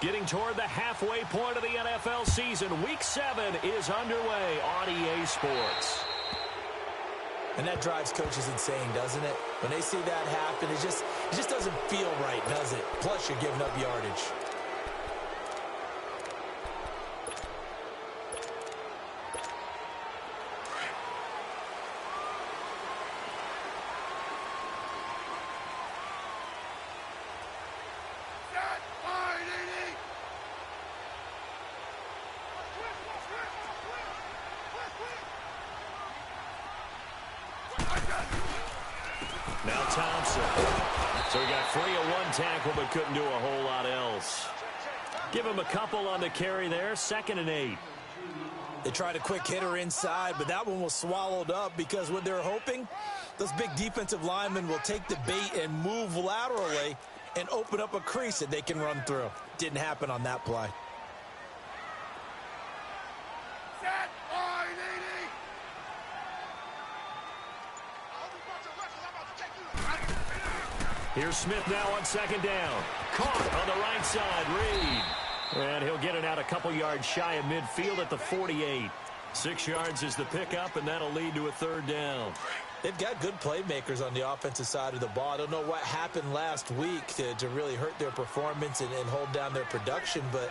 Getting toward the halfway point of the NFL season, Week 7 is underway on EA Sports. And that drives coaches insane, doesn't it? When they see that happen, it just doesn't feel right, does it? Plus, you're giving up yardage. Now Thompson. So he got free of one tackle but couldn't do a whole lot else. Give him a couple on the carry there. 2nd and 8. They tried a quick hitter inside, but that one was swallowed up because what they're hoping, those big defensive linemen will take the bait and move laterally and open up a crease that they can run through. Didn't happen on that play. Here's Smith now on 2nd down. Caught on the right side, Reed. And he'll get it out a couple yards shy of midfield at the 48. 6 yards is the pickup, and that'll lead to a 3rd down. They've got good playmakers on the offensive side of the ball. I don't know what happened last week to really hurt their performance and hold down their production, but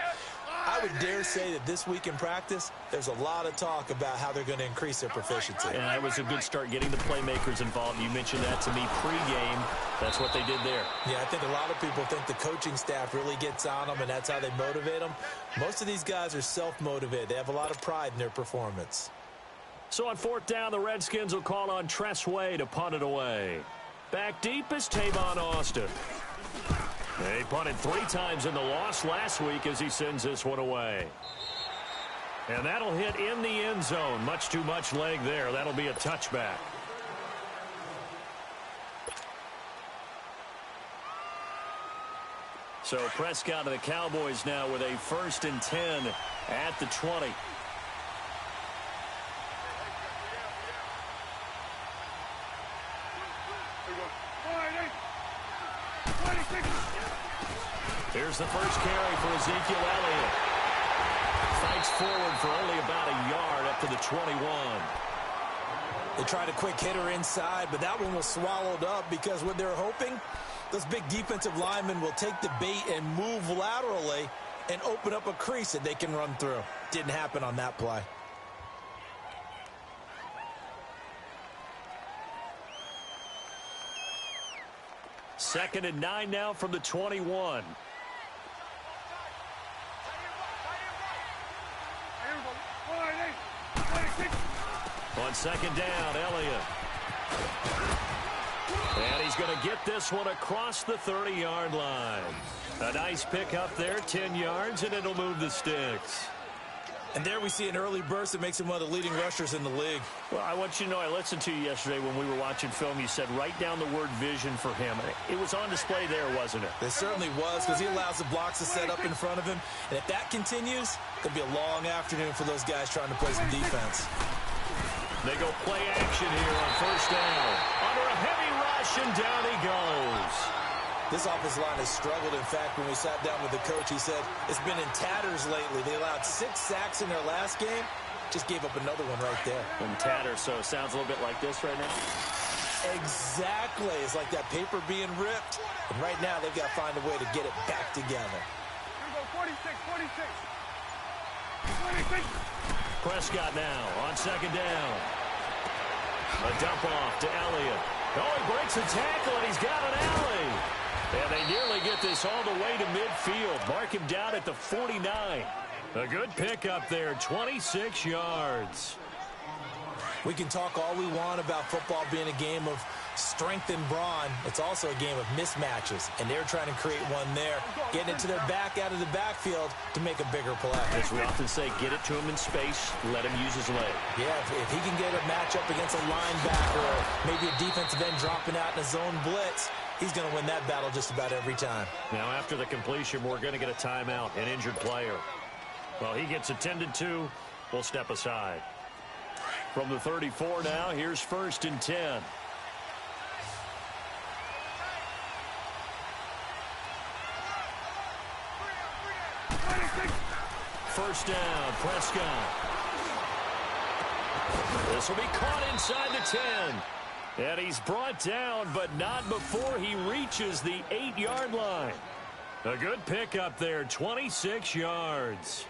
I would dare say that this week in practice, there's a lot of talk about how they're going to increase their proficiency. And that was a good start getting the playmakers involved. You mentioned that to me pregame. That's what they did there. Yeah, I think a lot of people think the coaching staff really gets on them, and that's how they motivate them. Most of these guys are self-motivated. They have a lot of pride in their performance. So on 4th down, the Redskins will call on Tressway to punt it away. Back deep is Tavon Austin. They punted 3 times in the loss last week as he sends this one away. And that'll hit in the end zone. Much too much leg there. That'll be a touchback. So Prescott of the Cowboys now with a 1st and 10 at the 20. Here's the first carry for Ezekiel Elliott. Fights forward for only about a yard up to the 21. They tried a quick hitter inside, but that one was swallowed up because what they're hoping, those big defensive linemen will take the bait and move laterally and open up a crease that they can run through. Didn't happen on that play. Second and 9 now from the 21. On 2nd down, Elliott. And he's going to get this one across the 30-yard line. A nice pickup there, 10 yards, and it'll move the sticks. And there we see an early burst that makes him one of the leading rushers in the league. Well, I want you to know, I listened to you yesterday when we were watching film. You said write down the word vision for him. It was on display there, wasn't it? It certainly was, because he allows the blocks to set up in front of him. And if that continues, it's going to be a long afternoon for those guys trying to play some defense. They go play action here on 1st down. Under a heavy rush, and down he goes. This offensive line has struggled. In fact, when we sat down with the coach, he said it's been in tatters lately. They allowed 6 sacks in their last game. Just gave up another one right there. In tatters, so it sounds a little bit like this right now. Exactly. It's like that paper being ripped. And right now, they've got to find a way to get it back together. Here we go, 46. Prescott now on 2nd down. A dump off to Elliott. Oh, he breaks a tackle, and he's got an alley. And they nearly get this all the way to midfield. Mark him down at the 49. A good pickup there, 26 yards. We can talk all we want about football being a game of strength and brawn. It's also a game of mismatches, and they're trying to create one there, getting it to their back out of the backfield to make a bigger play. As we often say, get it to him in space, let him use his leg. Yeah, if he can get a matchup against a linebacker or maybe a defensive end dropping out in a zone blitz, he's going to win that battle just about every time. Now, after the completion, we're going to get a timeout, an injured player. Well, he gets attended to. We'll step aside. From the 34 now, here's 1st and 10. first down. Prescott. This will be caught inside the 10. And he's brought down, but not before he reaches the 8-yard line. A good pickup there, 26 yards.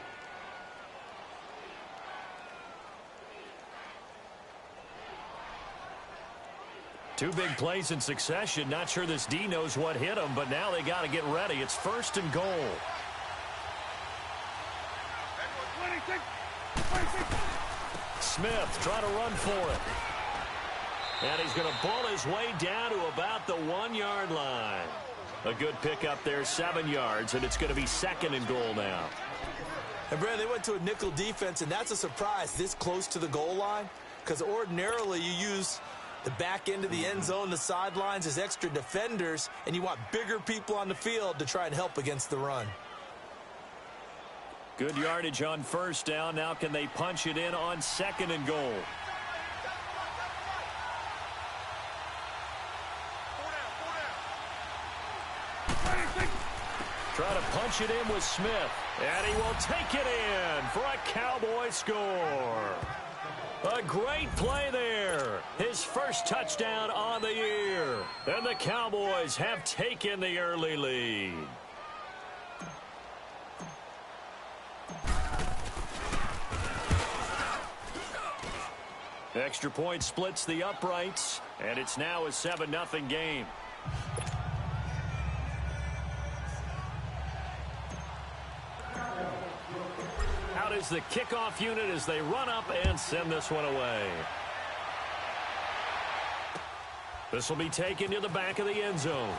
Two big plays in succession. Not sure this D knows what hit him, but now they got to get ready. It's first and goal. Smith trying to run for it. And he's going to ball his way down to about the 1-yard line. A good pickup there, 7 yards, and it's going to be second and goal now. And, Brad, they went to a nickel defense, and that's a surprise this close to the goal line, because ordinarily you use the back end of the end zone, the sidelines as extra defenders, and you want bigger people on the field to try and help against the run. Good yardage on first down. Now can they punch it in on second and goal? Try to punch it in with Smith, and he will take it in for a Cowboy score. A great play there. His first touchdown on the year. And the Cowboys have taken the early lead. Extra point splits the uprights, and it's now a 7-0 game. Out is the kickoff unit as they run up and send this one away. This will be taken to the back of the end zone.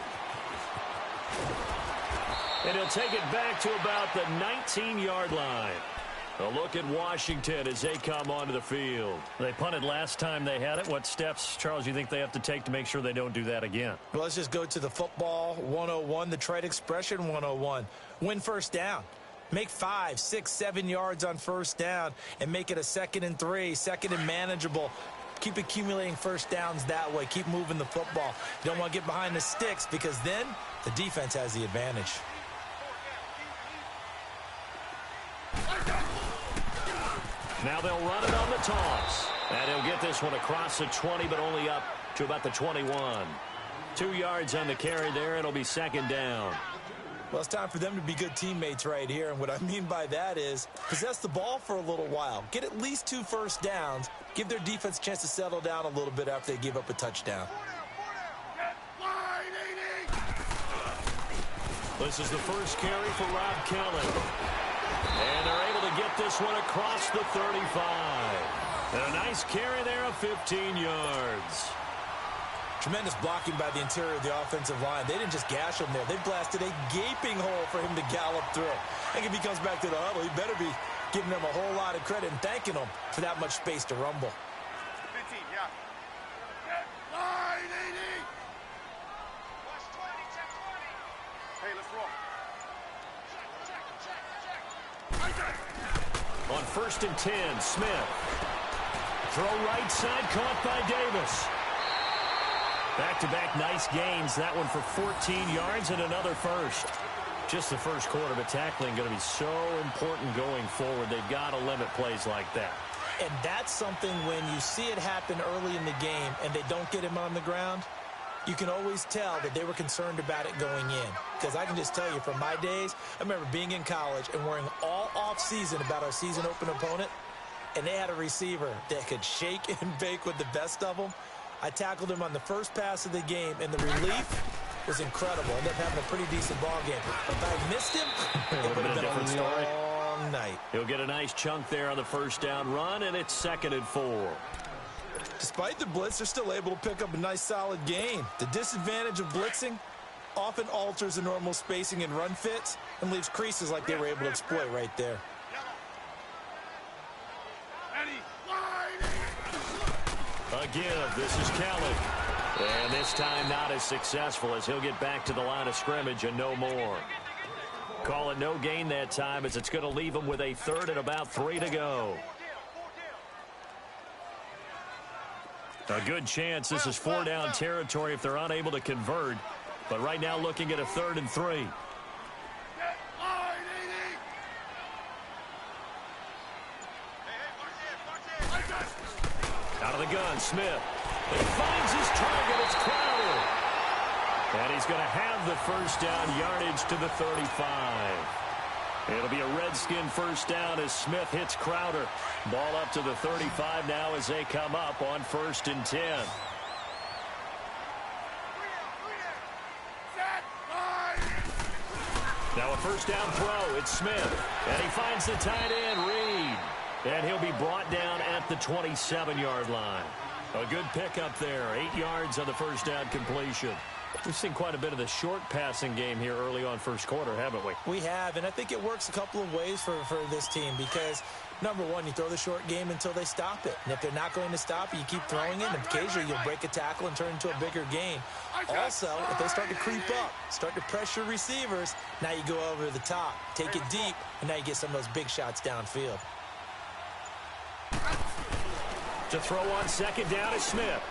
And he'll take it back to about the 19-yard line. A look at Washington as they come onto the field. They punted last time they had it. What steps, Charles, do you think they have to take to make sure they don't do that again? Well, let's just go to the football 101, the trade expression 101. Win first down. Make 5, 6, 7 yards on first down and make it a 2nd and 3, 2nd and manageable. Keep accumulating first downs that way. Keep moving the football. You don't want to get behind the sticks because then the defense has the advantage. Now they'll run it on the toss. And he'll get this one across the 20, but only up to about the 21. 2 yards on the carry there. It'll be second down. Well, it's time for them to be good teammates right here. And what I mean by that is possess the ball for a little while. Get at least 2 first downs. Give their defense a chance to settle down a little bit after they give up a touchdown. This is the first carry for Rob Kelly. And they're able to get this one across the 35. And a nice carry there of 15 yards. Tremendous blocking by the interior of the offensive line. They didn't just gash him there. They blasted a gaping hole for him to gallop through. I think if he comes back to the huddle, he better be giving them a whole lot of credit and thanking them for that much space to rumble. 15, yeah. Line 80. Hey, let's roll. On first and 10, Smith. Throw right side, caught by Davis. Back-to-back nice gains. That one for 14 yards and another first. Just the first quarter, but tackling going to be so important going forward. They've got to limit plays like that. And that's something when you see it happen early in the game and they don't get him on the ground, you can always tell that they were concerned about it going in. Because I can just tell you from my days, I remember being in college and worrying all off-season about our season open opponent, and they had a receiver that could shake and bake with the best of them. I tackled him on the first pass of the game, and the relief was incredible. Ended up having a pretty decent ball game. But if I missed him, it would have been a different story. Long night. He'll get a nice chunk there on the first down run, and it's 2nd and 4. Despite the blitz, they're still able to pick up a nice, solid gain. The disadvantage of blitzing often alters the normal spacing and run fits and leaves creases like they were able to exploit right there. Again, this is Kelly. And this time not as successful as he'll get back to the line of scrimmage and no more. Call it no gain that time as it's going to leave him with a 3rd and about 3 to go. A good chance this is 4-down territory if they're unable to convert. But right now looking at a 3rd and 3. gun, Smith. He finds his target. It's Crowder. And he's going to have the first down, yardage to the 35. It'll be a Redskin first down as Smith hits Crowder. Ball up to the 35 now as they come up on 1st and 10. Now a first down throw. It's Smith. And he finds the tight end, Reed. And he'll be brought down at the 27-yard line. A good pickup there. 8 yards on the first down completion. We've seen quite a bit of the short passing game here early on first quarter, haven't we? We have, and I think it works a couple of ways for this team because, number one, you throw the short game until they stop it. And if they're not going to stop it, you keep throwing it, and occasionally you'll break a tackle and turn into a bigger gain. Also, if they start to creep up, start to pressure receivers, now you go over the top, take it deep, and now you get some of those big shots downfield. To throw on second down is Smith.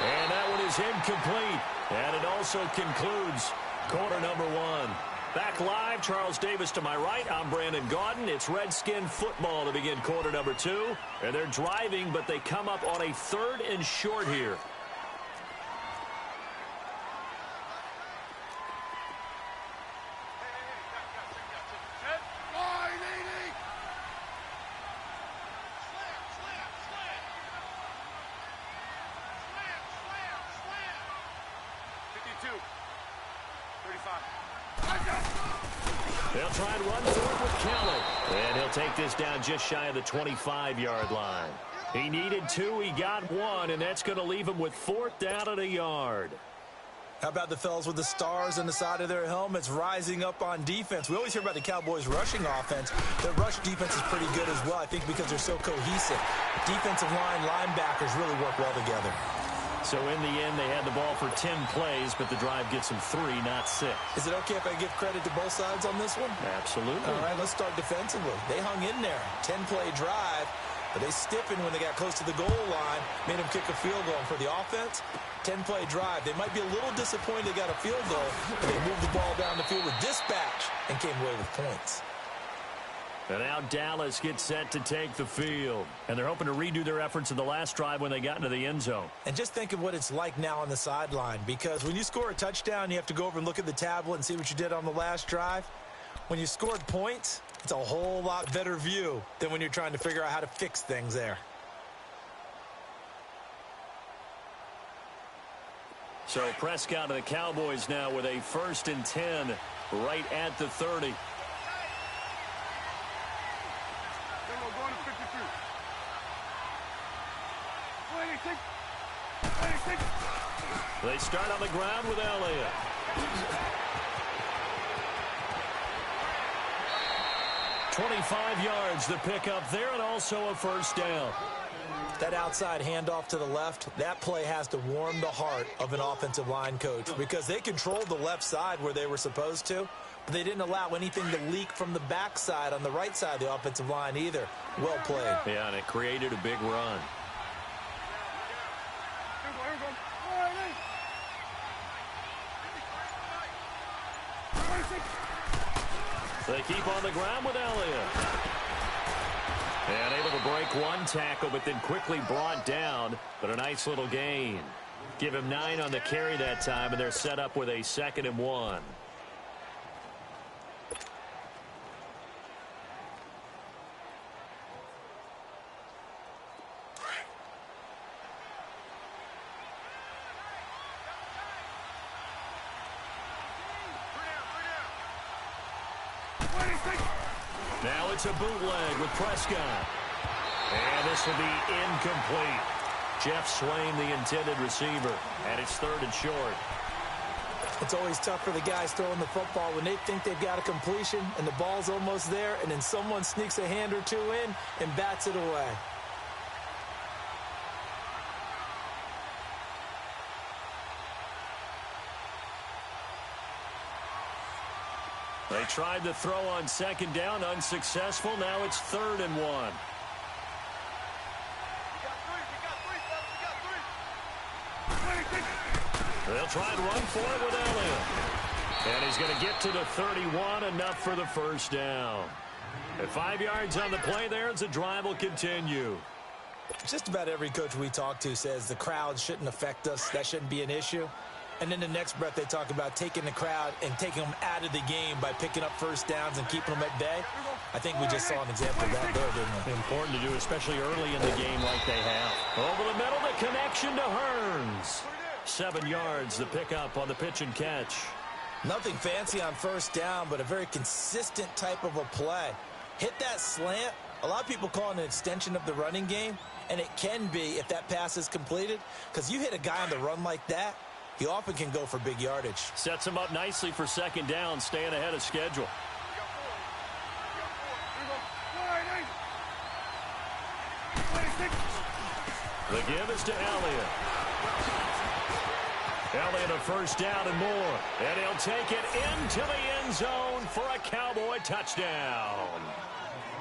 And that one is incomplete. And it also concludes quarter number 1. Back live, Charles Davis to my right. I'm Brandon Gaudin. It's Redskin football to begin quarter number 2. And they're driving, but they come up on a 3rd and short here. They'll try and run through it with Kelly. And he'll take this down just shy of the 25-yard line. He needed 2, he got 1, and that's going to leave him with 4th down and a yard. How about the fellas with the stars on the side of their helmets rising up on defense? We always hear about the Cowboys' rushing offense. Their rush defense is pretty good as well, I think, because they're so cohesive. Defensive line, linebackers really work well together. So in the end, they had the ball for 10 plays, but the drive gets them 3, not 6. Is it okay if I give credit to both sides on this one? Absolutely. All right, let's start defensively. They hung in there. 10-play drive, but they stiffened when they got close to the goal line, made them kick a field goal. And for the offense, 10-play drive. They might be a little disappointed they got a field goal, but they moved the ball down the field with dispatch and came away with points. And now Dallas gets set to take the field. And they're hoping to redo their efforts in the last drive when they got into the end zone. And just think of what it's like now on the sideline, because when you score a touchdown, you have to go over and look at the tablet and see what you did on the last drive. When you scored points, it's a whole lot better view than when you're trying to figure out how to fix things there. So Prescott of the Cowboys now with a 1st and 10 right at the 30. They start on the ground with Elliott. "25 yards the pickup there, and also a first down." That outside handoff to the left, that play has to warm the heart of an offensive line coach because they controlled the left side where they were supposed to, but they didn't allow anything to leak from the backside on the right side of the offensive line either. Well played. Yeah, and it created a big run. They keep on the ground with Elliott. And able to break one tackle, but then quickly brought down. But a nice little gain. Give him 9 on the carry that time, and they're set up with a 2nd and 1. Now it's a bootleg with Prescott. And this will be incomplete. Jeff Swain, the intended receiver, and it's 3rd and short. It's always tough for the guys throwing the football when they think they've got a completion and the ball's almost there, and then someone sneaks a hand or two in and bats it away. They tried to throw on 2nd down, unsuccessful. Now it's 3rd and 1. They'll try and run for it with Elliott. And he's going to get to the 31, enough for the first down. At 5 yards on the play there, as the drive will continue. Just about every coach we talk to says the crowd shouldn't affect us. That shouldn't be an issue. And then the next breath they talk about taking the crowd and taking them out of the game by picking up first downs and keeping them at bay. I think we just saw an example of that there, didn't we? Important to do, especially early in the game like they have. Over the middle, the connection to Hearns. 7 yards, the pickup on the pitch and catch. Nothing fancy on first down, but a very consistent type of a play. Hit that slant. A lot of people call it an extension of the running game, and it can be if that pass is completed, because you hit a guy on the run like that, he often can go for big yardage. Sets him up nicely for second down, staying ahead of schedule. The give is to Elliott. Elliott a first down and more. And he'll take it into the end zone for a Cowboy touchdown.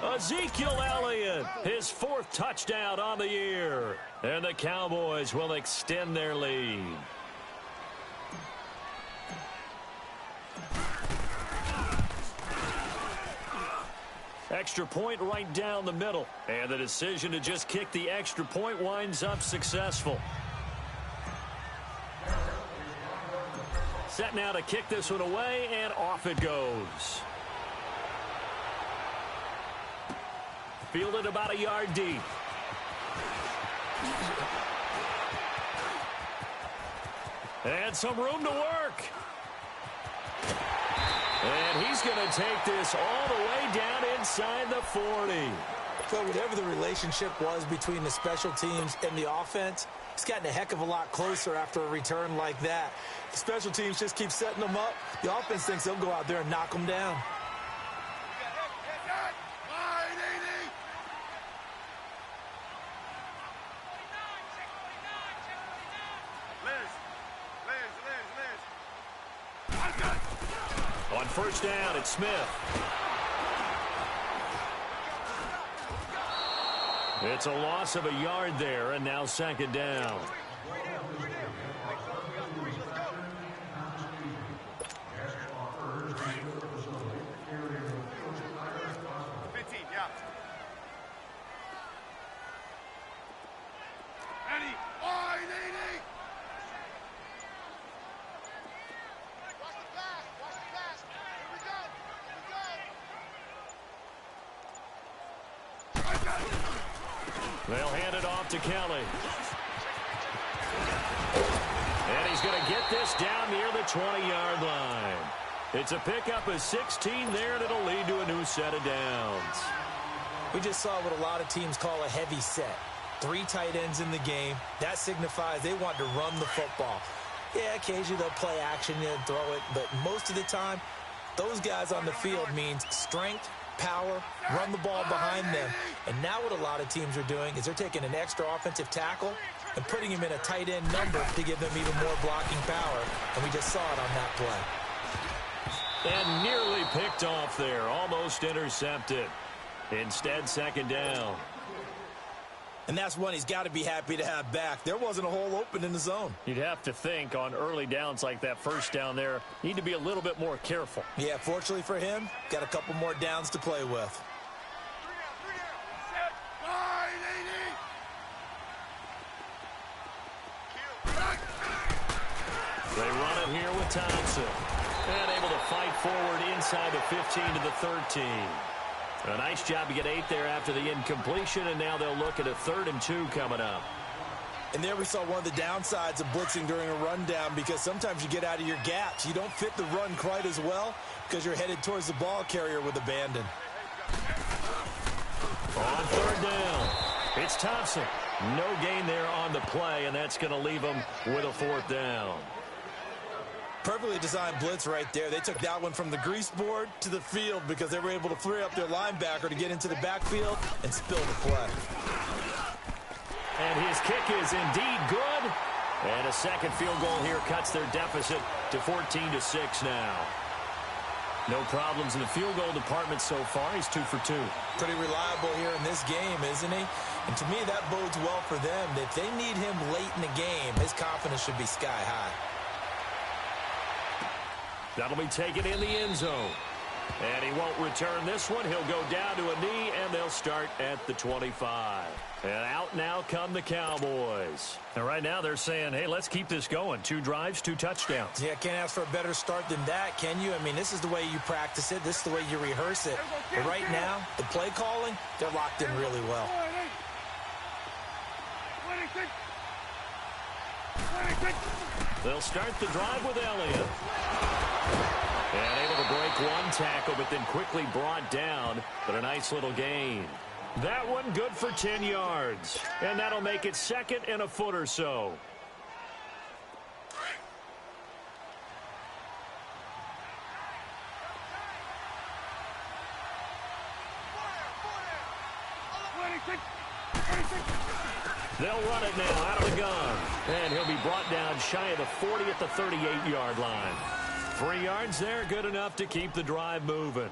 Ezekiel Elliott, his 4th touchdown on the year. And the Cowboys will extend their lead. Extra point right down the middle. And the decision to just kick the extra point winds up successful. Set now to kick this one away, and off it goes. Fielded about a yard deep. And some room to work. And he's going to take this all the way down inside the 40. So whatever the relationship was between the special teams and the offense, it's gotten a heck of a lot closer after a return like that. The special teams just keep setting them up. The offense thinks they'll go out there and knock them down. On first down, it's Smith. It's a loss of a yard there, and now second down. They'll hand it off to Kelly. And he's going to get this down near the 20-yard line. It's a pickup of 16 there, and it'll lead to a new set of downs. We just saw what a lot of teams call a heavy set. 3 tight ends in the game. That signifies they want to run the football. Yeah, occasionally they'll play action and throw it, but most of the time, those guys on the field means strength, power, run the ball behind them. And now what a lot of teams are doing is they're taking an extra offensive tackle and putting him in a tight end number to give them even more blocking power. And we just saw it on that play. And nearly picked off there, almost intercepted. Instead, second down. And that's one he's got to be happy to have back. There wasn't a hole open in the zone. You'd have to think on early downs like that first down there, need to be a little bit more careful. Yeah, fortunately for him, got a couple more downs to play with. They run it here with Thompson. And able to fight forward inside the 15 to the 13. A nice job to get 8 there after the incompletion, and now they'll look at a 3rd and 2 coming up. And there we saw one of the downsides of blitzing during a rundown, because sometimes you get out of your gaps. You don't fit the run quite as well because you're headed towards the ball carrier with abandon. On 3rd down, it's Thompson. No gain there on the play, and that's going to leave them with a 4th down. Perfectly designed blitz right there. They took that one from the grease board to the field because they were able to free up their linebacker to get into the backfield and spill the play. And his kick is indeed good. And a second field goal here cuts their deficit to 14-6 now. No problems in the field goal department so far. He's 2 for 2. Pretty reliable here in this game, isn't he? And to me, that bodes well for them. If they need him late in the game, his confidence should be sky high. That'll be taken in the end zone. And he won't return this one. He'll go down to a knee, and they'll start at the 25. And out now come the Cowboys. And right now they're saying, hey, let's keep this going. 2 drives, 2 touchdowns. Yeah, can't ask for a better start than that, can you? I mean, this is the way you practice it. This is the way you rehearse it. But right now, the play calling, they're locked in really well. They'll start the drive with Elliott. And able to break one tackle, but then quickly brought down. But a nice little gain. That one good for 10 yards. And that'll make it 2nd and a foot or so. They'll run it now out of the gun. And he'll be brought down shy of the 40 at the 38-yard line. 3 yards there, good enough to keep the drive moving.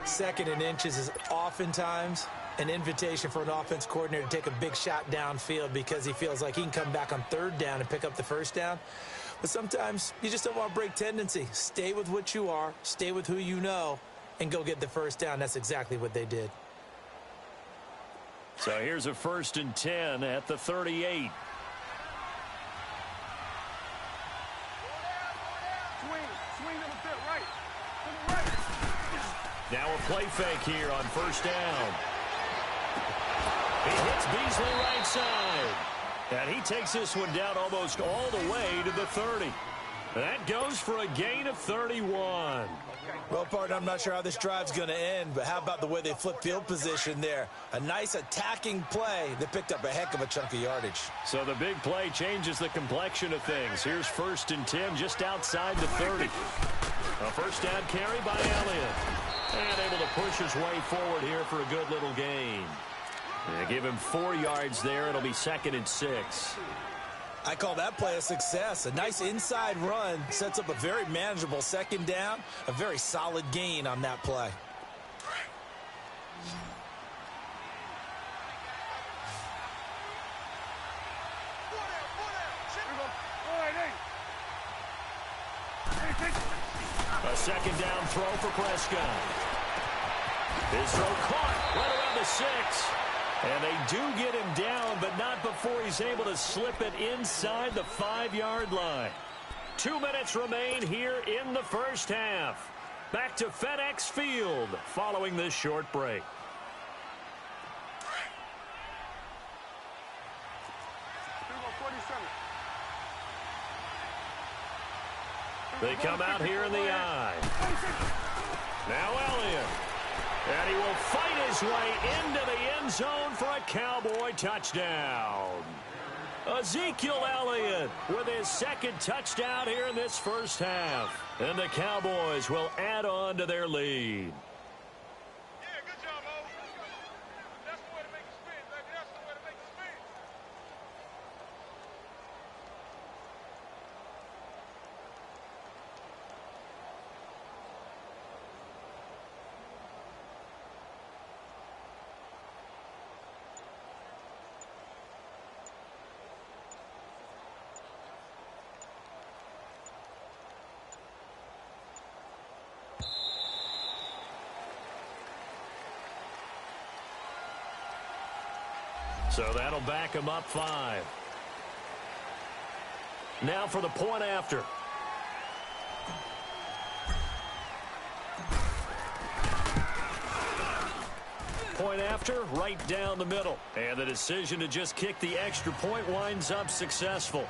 2nd and inches is oftentimes an invitation for an offense coordinator to take a big shot downfield because he feels like he can come back on 3rd down and pick up the 1st down. But sometimes you just don't want to break tendency. Stay with what you are, stay with who you know, and go get the 1st down. That's exactly what they did. So here's a 1st and 10 at the 38. Now a play fake here on 1st down. He hits Beasley right side. And he takes this one down almost all the way to the 30. That goes for a gain of 31. Well, partner, I'm not sure how this drive's going to end, but how about the way they flip field position there? A nice attacking play that picked up a heck of a chunk of yardage. So the big play changes the complexion of things. Here's 1st and 10 just outside the 30. A 1st down carry by Elliott. And able to push his way forward here for a good little gain. They give him 4 yards there. It'll be 2nd and 6. I call that play a success. A nice inside run sets up a very manageable 2nd down. A very solid gain on that play. A 2nd down throw for Prescott. His throw caught right around the 6. And they do get him down, but not before he's able to slip it inside the 5-yard line. 2 minutes remain here in the 1st half. Back to FedEx Field following this short break. They come out here in the eye. Now Elliott. And he will fight his way into the end zone for a Cowboy touchdown. Ezekiel Elliott with his 2nd touchdown here in this 1st half. And the Cowboys will add on to their lead. Yeah, good job, Mo. That's the way to make it spin, baby. That's the way to make it spin. So that'll back him up 5. Now for the point after. Point after, right down the middle. And the decision to just kick the extra point winds up successful.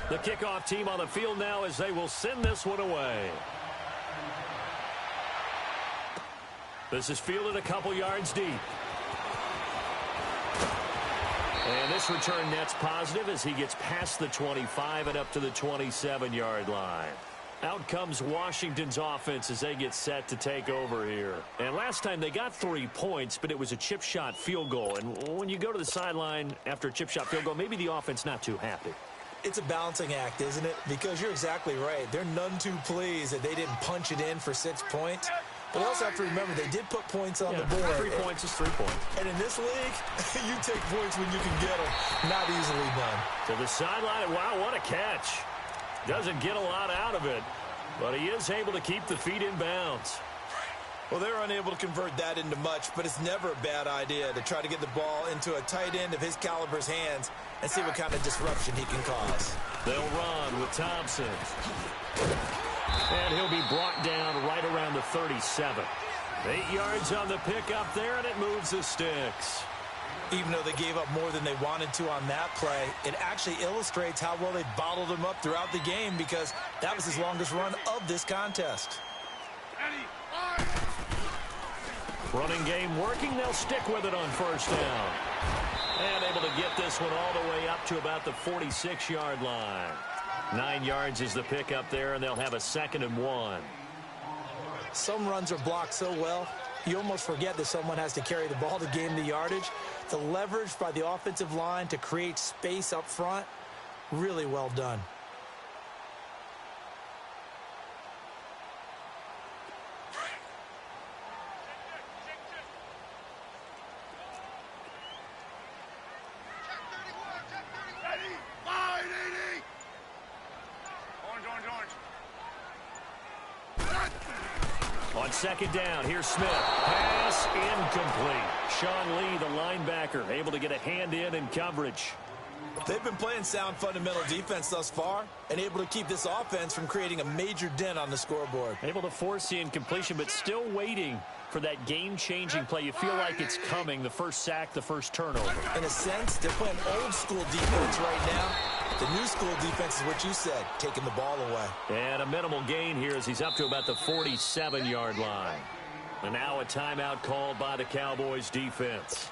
The kickoff team on the field now as they will send this one away. This is fielded a couple yards deep. And this return net's positive as he gets past the 25 and up to the 27-yard line. Out comes Washington's offense as they get set to take over here. And last time they got 3 points, but it was a chip shot field goal. And when you go to the sideline after a chip shot field goal, maybe the offense not too happy. It's a balancing act, isn't it? Because you're exactly right. They're none too pleased that they didn't punch it in for 6 points. But also have to remember, they did put points on the board. 3 points is 3 points. And in this league, you take points when you can get them. Not easily done. To the sideline, wow, what a catch. Doesn't get a lot out of it, but he is able to keep the feet in bounds. Well, they're unable to convert that into much, but it's never a bad idea to try to get the ball into a tight end of his caliber's hands and see what kind of disruption he can cause. They'll run with Thompson. And he'll be brought down right around the 37. 8 yards on the pickup there, and it moves the sticks. Even though they gave up more than they wanted to on that play, it actually illustrates how well they bottled him up throughout the game because that was his longest run of this contest. Running game working. They'll stick with it on first down. And able to get this one all the way up to about the 46-yard line. 9 yards is the pickup there, and they'll have a 2nd and 1. Some runs are blocked so well, you almost forget that someone has to carry the ball to gain the yardage. The leverage by the offensive line to create space up front, really well done. On 2nd down, here's Smith. Pass incomplete. Sean Lee, the linebacker, able to get a hand in coverage. They've been playing sound fundamental defense thus far and able to keep this offense from creating a major dent on the scoreboard. Able to force the incompletion, but still waiting for that game-changing play. You feel like it's coming, the first sack, the first turnover. In a sense, they're playing old-school defense right now. The new school defense is what you said, taking the ball away. And a minimal gain here as he's up to about the 47-yard line. And now a timeout called by the Cowboys defense,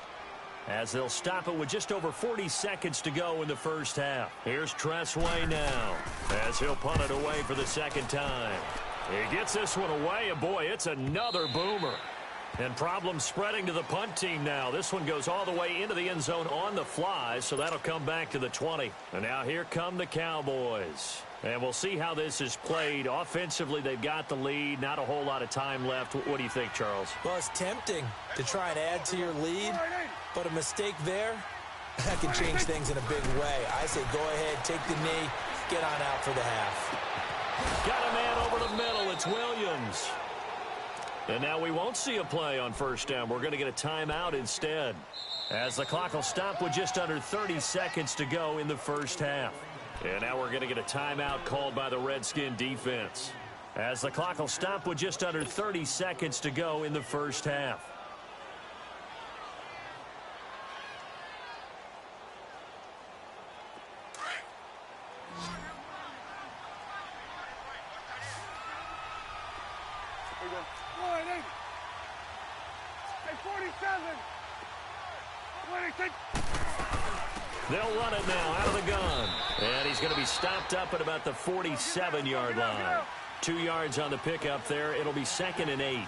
as they'll stop it with just over 40 seconds to go in the first half. Here's Tressway now, as he'll punt it away for the 2nd time. He gets this one away, and boy, it's another boomer. And problems spreading to the punt team now. This one goes all the way into the end zone on the fly, so that'll come back to the 20. And now here come the Cowboys. And we'll see how this is played. Offensively, they've got the lead. Not a whole lot of time left. What do you think, Charles? Well, it's tempting to try and add to your lead, but a mistake there, that can change things in a big way. I say go ahead, take the knee, get on out for the half. Got a man over the middle. It's Williams. And now we won't see a play on first down. We're going to get a timeout instead, as the clock will stop with just under 30 seconds to go in the first half. And now we're going to get a timeout called by the Redskin defense, as the clock will stop with just under 30 seconds to go in the first half. They'll run it now out of the gun. And he's going to be stopped up at about the 47-yard line. 2 yards on the pickup there. It'll be 2nd and 8.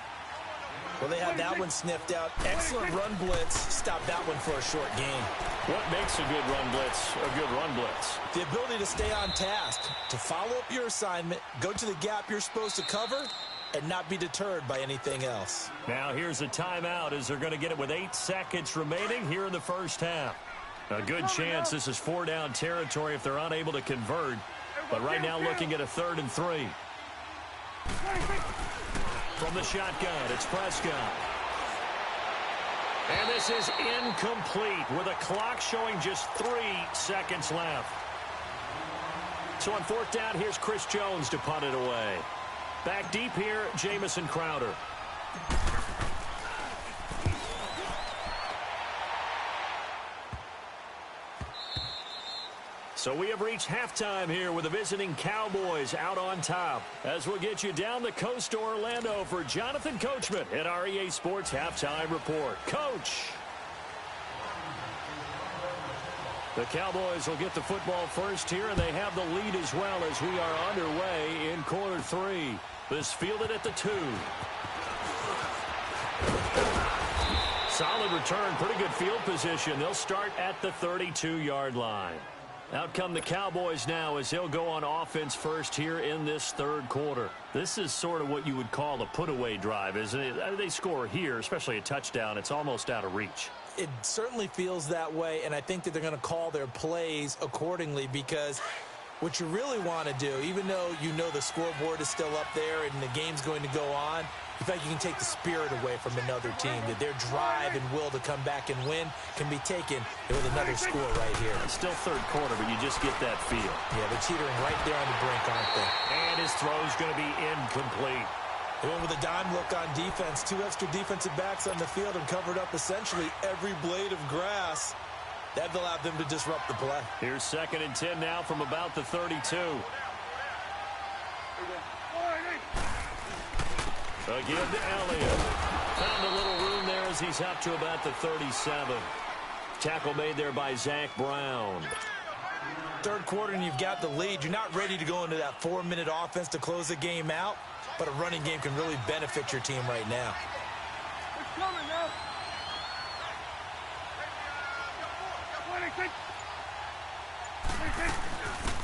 Well, they had that one sniffed out. Excellent run blitz. Stop that one for a short gain. What makes a good run blitz a good run blitz? The ability to stay on task, to follow up your assignment, go to the gap you're supposed to cover, and not be deterred by anything else. Now here's a timeout as they're going to get it with 8 seconds remaining here in the first half. A good chance this is 4-down territory if they're unable to convert. But right now looking at a 3rd and 3. From the shotgun, it's Prescott. And this is incomplete with a clock showing just 3 seconds left. So on 4th down, here's Chris Jones to punt it away. Back deep here, Jamison Crowder. So we have reached halftime here with the visiting Cowboys out on top, as we'll get you down the coast to Orlando for Jonathan Coachman at our EA Sports Halftime Report. Coach! The Cowboys will get the football first here, and they have the lead as well as we are underway in quarter 3. This fielded at the 2. Solid return, pretty good field position. They'll start at the 32-yard line. Out come the Cowboys now as they'll go on offense first here in this 3rd quarter. This is sort of what you would call a put-away drive, isn't it? They score here, especially a touchdown. It's almost out of reach. It certainly feels that way, and I think that they're going to call their plays accordingly because What you really want to do, even though you know the scoreboard is still up there and the game's going to go on, you think you can take the spirit away from another team, that their drive and will to come back and win can be taken with another score right here. It's still third quarter, but you just get that feel. Yeah, they're teetering right there on the brink, aren't they? And his throw's going to be incomplete. They went with a dime look on defense. 2 extra defensive backs on the field and covered up essentially every blade of grass. That allowed them to disrupt the play. Here's 2nd and 10 now from about the 32. Again to Elliott. Found a little room there as he's up to about the 37. Tackle made there by Zach Brown. Third quarter and you've got the lead. You're not ready to go into that 4-minute offense to close the game out, but a running game can really benefit your team right now. It's coming now.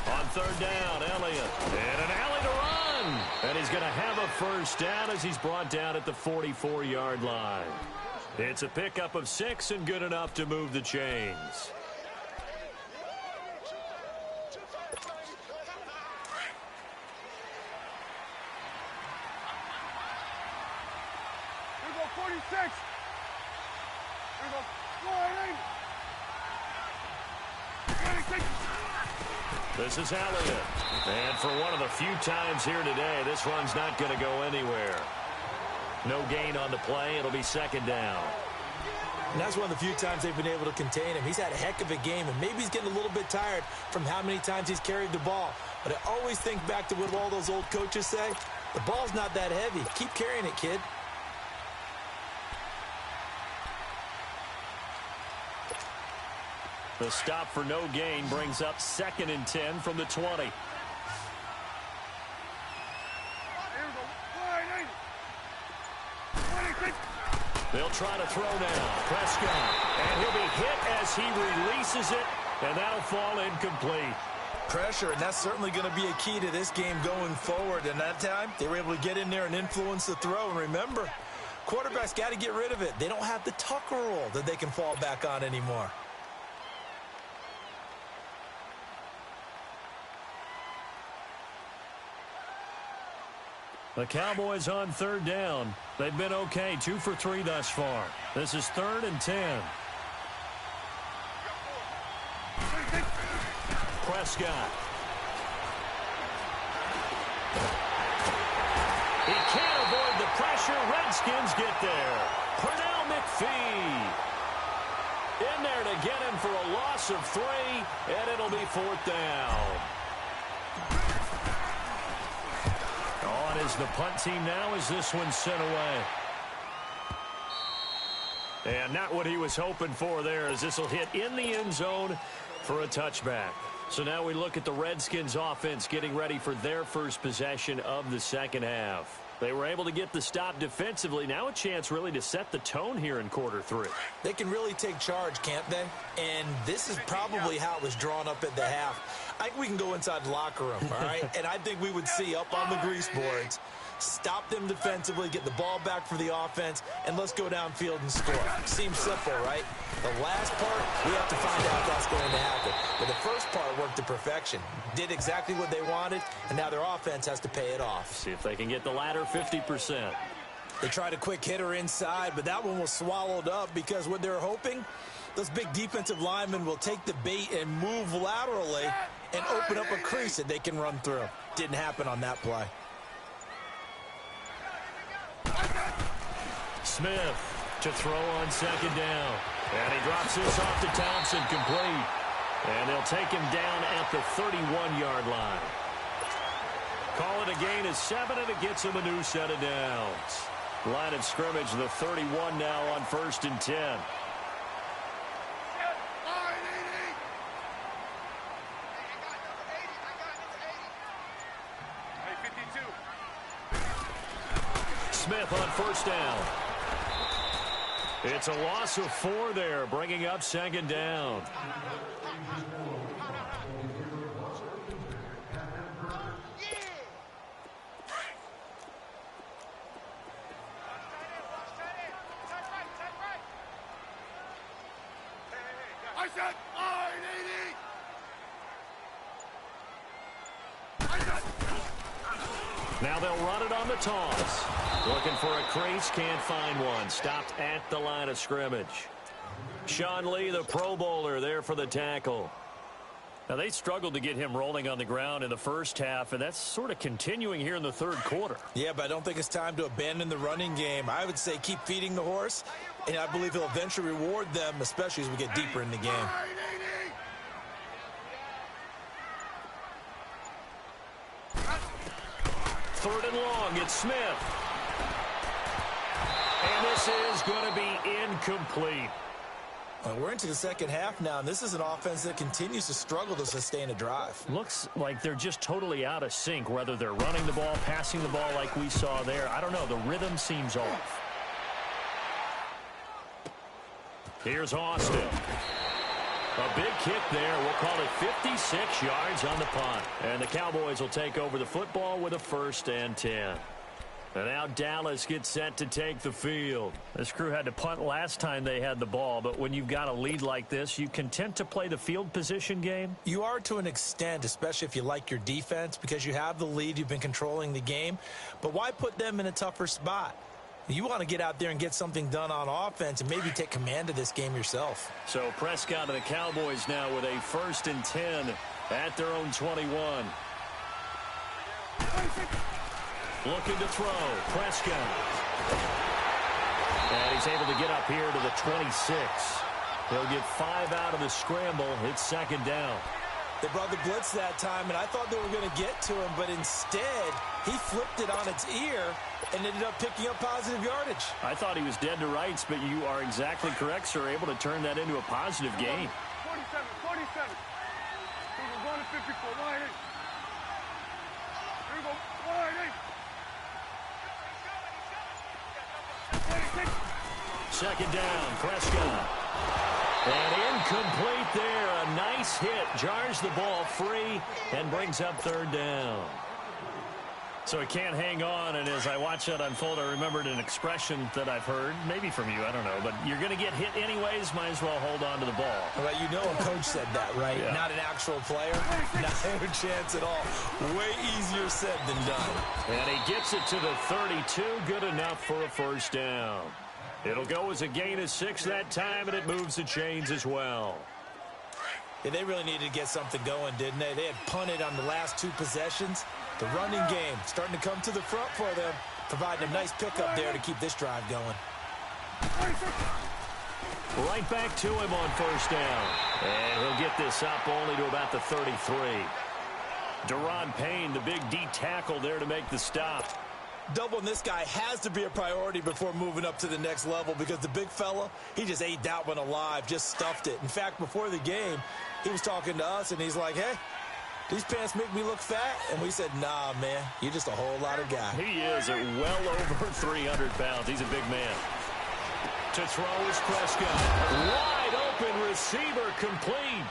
On third down, Elliott. And an alley to run. And he's going to have a first down as he's brought down at the 44-yard line. It's a pickup of 6 and good enough to move the chains. Here we go, 46. Here we go, 48. 26. This is Elliott. And for one of the few times here today, this run's not going to go anywhere. No gain on the play. It'll be 2nd down. And that's one of the few times they've been able to contain him. He's had a heck of a game, and maybe he's getting a little bit tired from how many times he's carried the ball. But I always think back to what all those old coaches say. The ball's not that heavy. Keep carrying it, kid. The stop for no gain brings up 2nd and 10 from the 20. Here we go, 48. 26. They'll try to throw now. Prescott. And he'll be hit as he releases it, and that'll fall incomplete. Pressure, and that's certainly going to be a key to this game going forward. And that time, they were able to get in there and influence the throw. And remember, quarterbacks got to get rid of it. They don't have the Tucker rule that they can fall back on anymore. The Cowboys on third down. They've been okay, 2 for 3 thus far. This is 3rd and 10. Prescott. He can't avoid the pressure. Redskins get there. Pernell McPhee in there to get him for a loss of 3, and it'll be 4th down. On is the punt team now as this one's sent away. And not what he was hoping for there, as this will hit in the end zone for a touchback. So now we look at the Redskins offense getting ready for their first possession of the second half. They were able to get the stop defensively. Now a chance really to set the tone here in quarter 3. They can really take charge, can't they? And this is probably how it was drawn up at the half. I think we can go inside the locker room, all right? And I think we would see up on the grease boards, stop them defensively, get the ball back for the offense, and let's go downfield and score. Seems simple, right? The last part, we have to find out that's going to happen. But the first part worked to perfection. Did exactly what they wanted, and now their offense has to pay it off. See if they can get the latter 50%. They tried a quick hitter inside, but that one was swallowed up because what they're hoping, those big defensive linemen will take the bait and move laterally and open up a crease that they can run through. Didn't happen on that play. Smith to throw on second down. And he drops this off to Thompson, complete. And they'll take him down at the 31-yard line. Call it a gain of 7, and it gets him a new set of downs. Line of scrimmage, the 31 now on 1st and 10. Smith on first down. It's a loss of 4 there, bringing up second down. I said 980. Now they'll run it on the toss. Looking for a crease, can't find one. Stopped at the line of scrimmage. Sean Lee, the Pro Bowler, there for the tackle. Now, they struggled to get him rolling on the ground in the first half, and that's sort of continuing here in the third quarter. Yeah, but I don't think it's time to abandon the running game. I would say keep feeding the horse, and I believe he'll eventually reward them, especially as we get deeper in the game. Third and long, it's Smith. And this is going to be incomplete. We're into the second half now, and this is an offense that continues to struggle to sustain a drive. Looks like they're just totally out of sync, whether they're running the ball, passing the ball like we saw there. I don't know. The rhythm seems off. Here's Austin. A big kick there. We'll call it 56 yards on the punt. And the Cowboys will take over the football with a 1st and 10. And now Dallas gets set to take the field. This crew had to punt last time they had the ball, but when you've got a lead like this, you content to play the field position game? You are to an extent, especially if you like your defense, because you have the lead, you've been controlling the game. But why put them in a tougher spot? You want to get out there and get something done on offense and maybe take command of this game yourself. So Prescott and the Cowboys now with a 1st and 10 at their own 21. Looking to throw. Prescott. And he's able to get up here to the 26. He'll get 5 out of the scramble. It's 2nd down. They brought the blitz that time, and I thought they were going to get to him, but instead he flipped it on its ear and ended up picking up positive yardage. I thought he was dead to rights, but you are exactly correct, sir. Able to turn that into a positive gain. 47. Here we go, 1 and 54. Wide 8. Here we go, wide 8. 2nd down, Prescott. And incomplete there. A nice hit. Jars the ball free and brings up 3rd down. So he can't hang on, and as I watch that unfold, I remembered an expression that I've heard, maybe from you, I don't know, but you're going to get hit anyways, might as well hold on to the ball. Well, you know a coach said that, right? Yeah. Not an actual player. Not a chance at all. Way easier said than done. And he gets it to the 32, good enough for a 1st down. It'll go as a gain of 6 that time, and it moves the chains as well. Yeah, they really needed to get something going, didn't they? They had punted on the last 2 possessions. The running game starting to come to the front for them, providing a nice pickup there to keep this drive going. Right back to him on 1st down. And he'll get this up only to about the 33. Deron Payne, the big D tackle there to make the stop. Doubling this guy has to be a priority before moving up to the next level because the big fella, he just ate that one alive, just stuffed it. In fact, before the game, he was talking to us, and he's like, hey, these pants make me look fat. And we said, nah, man, you're just a whole lot of guy. He is at well over 300 pounds. He's a big man. To throw is Prescott. Wide open receiver complete.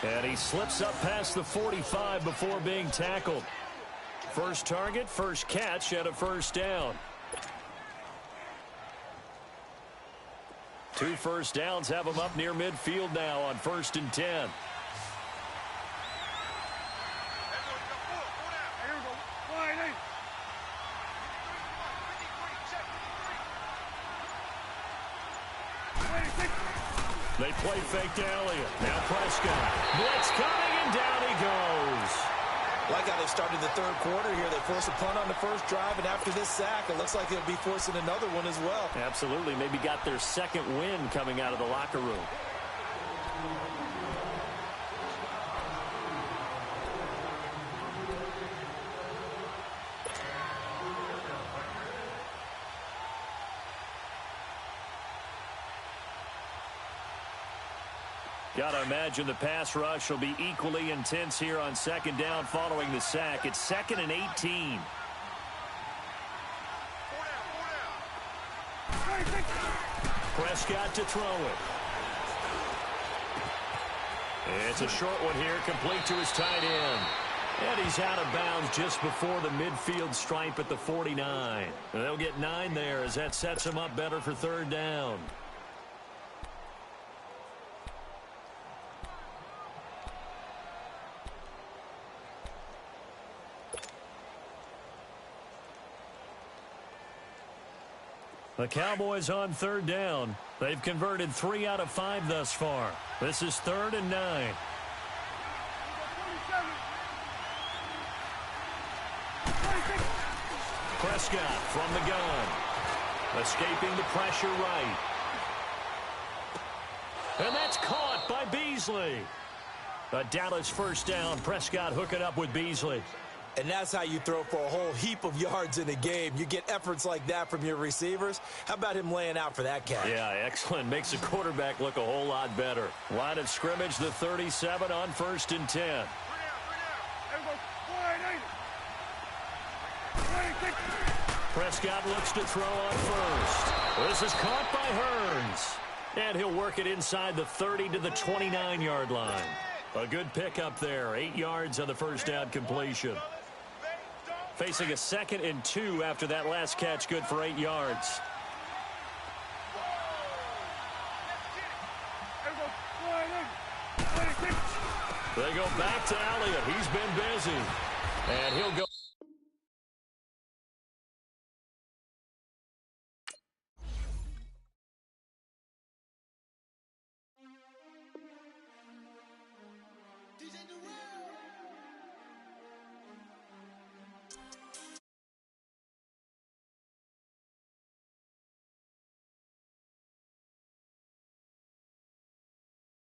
And he slips up past the 45 before being tackled. First target, first catch, and a 1st down. 2 1st downs have him up near midfield now on 1st and 10. They play fake to Elliott. Now Prescott. Blitz coming, and down he goes. Like how they started the 3rd quarter here. They forced a punt on the first drive, and after this sack, it looks like they'll be forcing another one as well. Absolutely. Maybe got their 2nd win coming out of the locker room. Got to imagine the pass rush will be equally intense here on 2nd down following the sack. It's 2nd and 18. Prescott to throw it. It's a short one here, complete to his tight end. And he's out of bounds just before the midfield stripe at the 49. And they'll get 9 there as that sets him up better for 3rd down. The Cowboys on third down. They've converted 3 out of 5 thus far. This is 3rd and 9. Prescott from the gun. Escaping the pressure right. And that's caught by Beasley. A Dallas first down. Prescott hooking up with Beasley. And that's how you throw for a whole heap of yards in a game. You get efforts like that from your receivers. How about him laying out for that catch? Yeah, excellent. Makes the quarterback look a whole lot better. Line of scrimmage, the 37 on 1st and 10. Prescott looks to throw on first. This is caught by Hearns. And he'll work it inside the 30 to the 29-yard line. A good pickup there. 8 yards on the first down completion. Facing a 2nd and 2 after that last catch, good for 8 yards. They go back to Elliott. He's been busy. And he'll go.